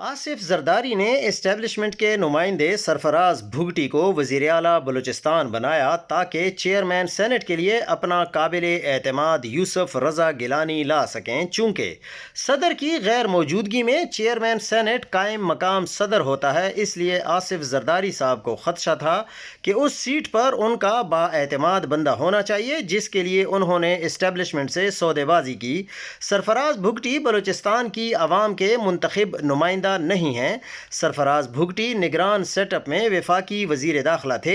आसिफ जरदारी ने इस्टेब्लिशमेंट के नुमाइंदे सरफराज भुगटी को वज़ीर आला बलूचिस्तान बनाया ताकि चेयरमैन सेनेट के लिए अपना काबिल एतमाद यूसुफ रज़ा गिलानी ला सकें। चूँकि सदर की गैर मौजूदगी में चेयरमैन सेनेट कायम मकाम सदर होता है, इसलिए आसिफ जरदारी साहब को ख़दशा था कि उस सीट पर उनका बाएतमाद बंदा होना चाहिए, जिसके लिए उन्होंने इस्टेब्लिशमेंट से सौदेबाजी की। सरफराज भुगटी बलूचिस्तान की आवाम के मुंतखब नुमाइंदा नहीं हैं। सरफराज भुगटी निगरान सेटअप में वफाकी वजीर दाखिला थे।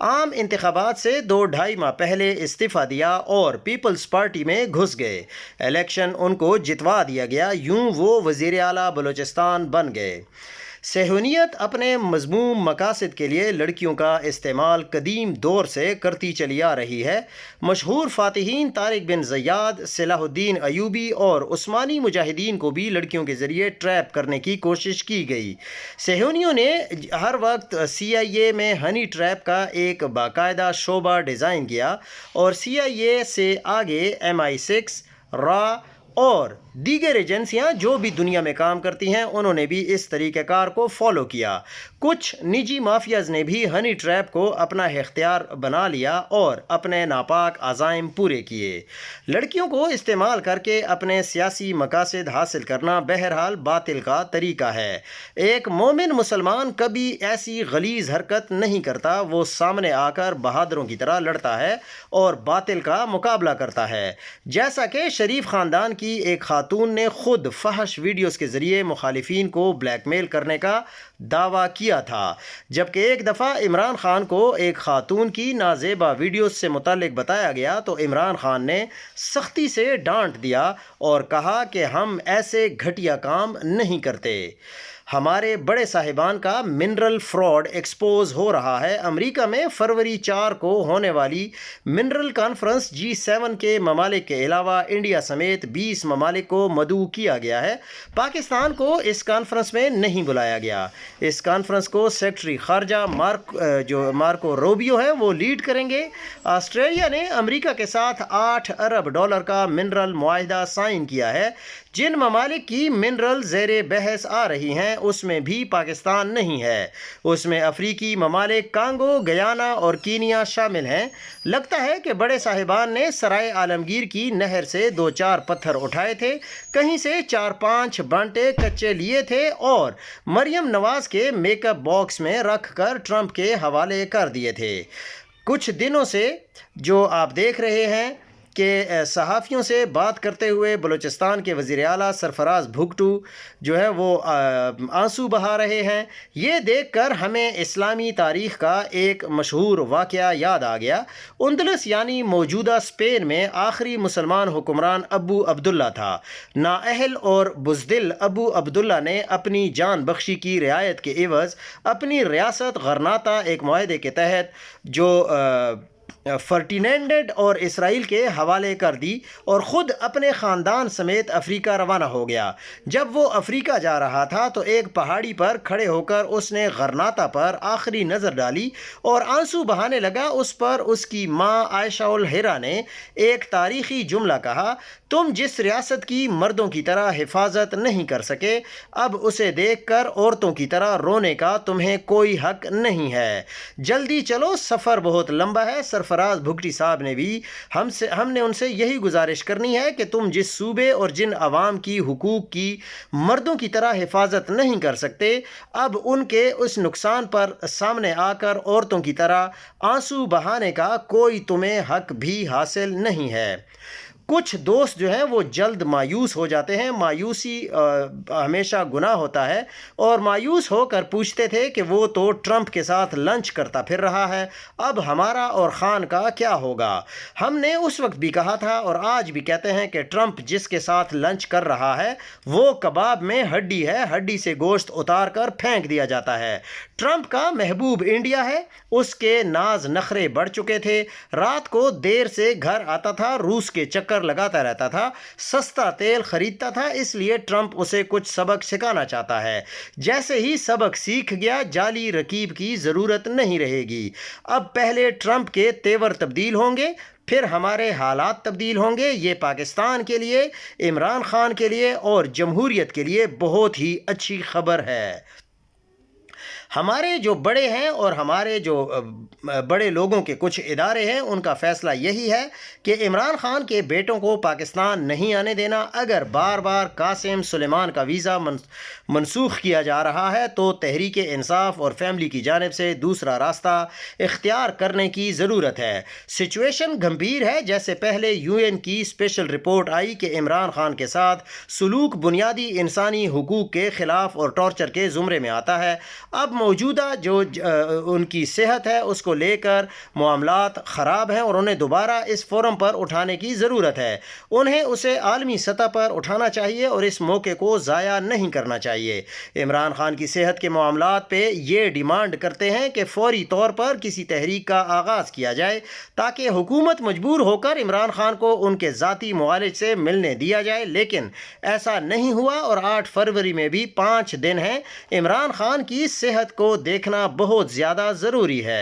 आम इंतखाबात से 2-2.5 माह पहले इस्तीफ़ा दिया और पीपल्स पार्टी में घुस गए। इलेक्शन उनको जितवा दिया गया, यूं वो वजीर आला बलूचिस्तान बन गए। सेहूनियत अपने मज़मूम मकासद के लिए लड़कियों का इस्तेमाल कदीम दौर से करती चली आ रही है। मशहूर फ़ातिहीन तारिक बिन ज़ियाद, सलाहुद्दीन अयूबी और उस्मानी मुजाहिदीन को भी लड़कियों के ज़रिए ट्रैप करने की कोशिश की गई। सेहूनियों ने हर वक्त CIA में हनी ट्रैप का एक बाकायदा शोबा डिज़ाइन किया और CIA से आगे MI6, रा और दीगर एजेंसियां जो भी दुनिया में काम करती हैं, उन्होंने भी इस तरीक़ेकार को फॉलो किया। कुछ निजी माफियाज़ ने भी हनी ट्रैप को अपना इख्तियार बना लिया और अपने नापाक अज़ाइम पूरे किए। लड़कियों को इस्तेमाल करके अपने सियासी मकासद हासिल करना बहरहाल बातिल का तरीका है। एक मोमिन मुसलमान कभी ऐसी गलीज़ हरकत नहीं करता। वो सामने आकर बहादुरों की तरह लड़ता है और बातिल का मुकाबला करता है। जैसा कि शरीफ ख़ानदान की एक खातून ने खुद फहश वीडियोस के ज़रिए मुखालिफिन को ब्लैकमेल करने का दावा किया था। जबकि एक दफ़ा इमरान खान को एक खातून की नाजेबा वीडियोस से मुताल्लिक बताया गया तो इमरान खान ने सख्ती से डांट दिया और कहा कि हम ऐसे घटिया काम नहीं करते। हमारे बड़े साहिबान का मिनरल फ्रॉड एक्सपोज हो रहा है। अमेरिका में फरवरी 4 को होने वाली मिनरल कॉन्फ्रेंस G7 के ममालिक के अलावा इंडिया समेत 20 ममालिक को मदऊ किया गया है। पाकिस्तान को इस कॉन्फ्रेंस में नहीं बुलाया गया। इस कॉन्फ्रेंस को सेक्रेटरी खारजा मार्को रूबियो है, वो लीड करेंगे। ऑस्ट्रेलिया ने अमेरिका के साथ $8 अरब का मिनरल मुआहिदा साइन किया है। जिन ममालिक की मिनरल ज़ेरे बहस आ रही हैं, उसमें भी पाकिस्तान नहीं है। उसमें अफ्रीकी ममालिक कांगो, गयाना और कीनिया शामिल हैं। लगता है कि बड़े साहिबान ने सराय आलमगीर की नहर से 2-4 पत्थर उठाए थे, कहीं से 4-5 बांटे कच्चे लिए थे और मरियम नवाज के मेकअप बॉक्स में रख कर ट्रंप के हवाले कर दिए थे। कुछ दिनों से जो आप देख रहे हैं कि सहाफ़ियों से बात करते हुए बलूचिस्तान के वज़ीर आला सरफराज भुगटू जो है वो आंसू बहा रहे हैं। ये देखकर हमें इस्लामी तारीख़ का एक मशहूर वाक़या याद आ गया। उंदलस यानी मौजूदा स्पेन में आखिरी मुसलमान हुक्मरान अबू अब्दुल्ला था। नाअहल और बुज़दिल अबू अब्दुल्ला ने अपनी जान बख्शी की रियायत के एवज़ अपनी रियासत गरनाता एक मुआहदे के तहत जो फर्टिनेंडेड और इसराइल के हवाले कर दी और ख़ुद अपने ख़ानदान समेत अफ्रीका रवाना हो गया। जब वो अफ्रीका जा रहा था तो एक पहाड़ी पर खड़े होकर उसने गरनाता पर आखिरी नज़र डाली और आंसू बहाने लगा। उस पर उसकी माँ आयशा उल हिरा ने एक तारीख़ी जुमला कहा, तुम जिस रियासत की मर्दों की तरह हिफाजत नहीं कर सके, अब उसे देखकर औरतों की तरह रोने का तुम्हें कोई हक नहीं है। जल्दी चलो, सफ़र बहुत लंबा है। सरफराज भुगटी साहब ने भी हमने उनसे यही गुजारिश करनी है कि तुम जिस सूबे और जिन अवाम की हुकूक की मर्दों की तरह हिफाजत नहीं कर सकते, अब उनके उस नुकसान पर सामने आकर औरतों की तरह आंसू बहाने का कोई तुम्हें हक भी हासिल नहीं है। कुछ दोस्त जो हैं वो जल्द मायूस हो जाते हैं। मायूसी हमेशा गुनाह होता है और मायूस होकर पूछते थे कि वो तो ट्रंप के साथ लंच करता फिर रहा है, अब हमारा और ख़ान का क्या होगा। हमने उस वक्त भी कहा था और आज भी कहते हैं कि ट्रंप जिसके साथ लंच कर रहा है वो कबाब में हड्डी है, हड्डी से गोश्त उतार कर फेंक दिया जाता है। ट्रंप का महबूब इंडिया है, उसके नाज नखरे बढ़ चुके थे। रात को देर से घर आता था, रूस के चक्कर लगाता रहता था, सस्ता तेल खरीदता था, इसलिए ट्रंप उसे कुछ सबक सिखाना चाहता है। जैसे ही सबक सीख गया, जाली रकीब की ज़रूरत नहीं रहेगी। अब पहले ट्रंप के तेवर तब्दील होंगे, پھر ہمارے حالات تبدیل ہوں گے۔ یہ پاکستان کے لیے، عمران خان کے لیے اور جمہوریت کے لیے بہت ہی اچھی خبر ہے۔ ہمارے جو بڑے ہیں اور ہمارے جو بڑے لوگوں کے کچھ ادارے ہیں، ان کا فیصلہ یہی ہے کہ عمران خان کے بیٹوں کو پاکستان نہیں آنے دینا۔ اگر بار بار قاسم سلیمان کا ویزا منسوخ کیا جا رہا ہے تو تحریک انصاف اور فیملی کی جانب سے دوسرا راستہ اختیار کرنے کی ضرورت ہے۔ سچویشن گھمبیر ہے۔ جیسے پہلے UN کی اسپیشل رپورٹ آئی کہ عمران خان کے ساتھ سلوک بنیادی انسانی حقوق کے خلاف اور ٹارچر کے زمرے میں آتا ہے، اب موجودہ جو ان کی صحت ہے اس کو لے کر معاملات خراب ہیں اور انہیں دوبارہ اس فورم پر اٹھانے کی ضرورت ہے۔ انہیں اسے عالمی سطح پر اٹھانا چاہیے اور اس موقع کو ضائع نہیں کرنا چاہیے۔ عمران خان کی صحت کے معاملات پہ یہ ڈیمانڈ کرتے ہیں کہ فوری طور پر کسی تحریک کا آغاز کیا جائے تاکہ حکومت مجبور ہو کر عمران خان کو ان کے ذاتی معالج سے ملنے دیا جائے، لیکن ایسا نہیں ہوا اور 8 فروری میں بھی 5 دن ہیں۔ عمران خان کی صحت کو دیکھنا بہت زیادہ ضروری ہے۔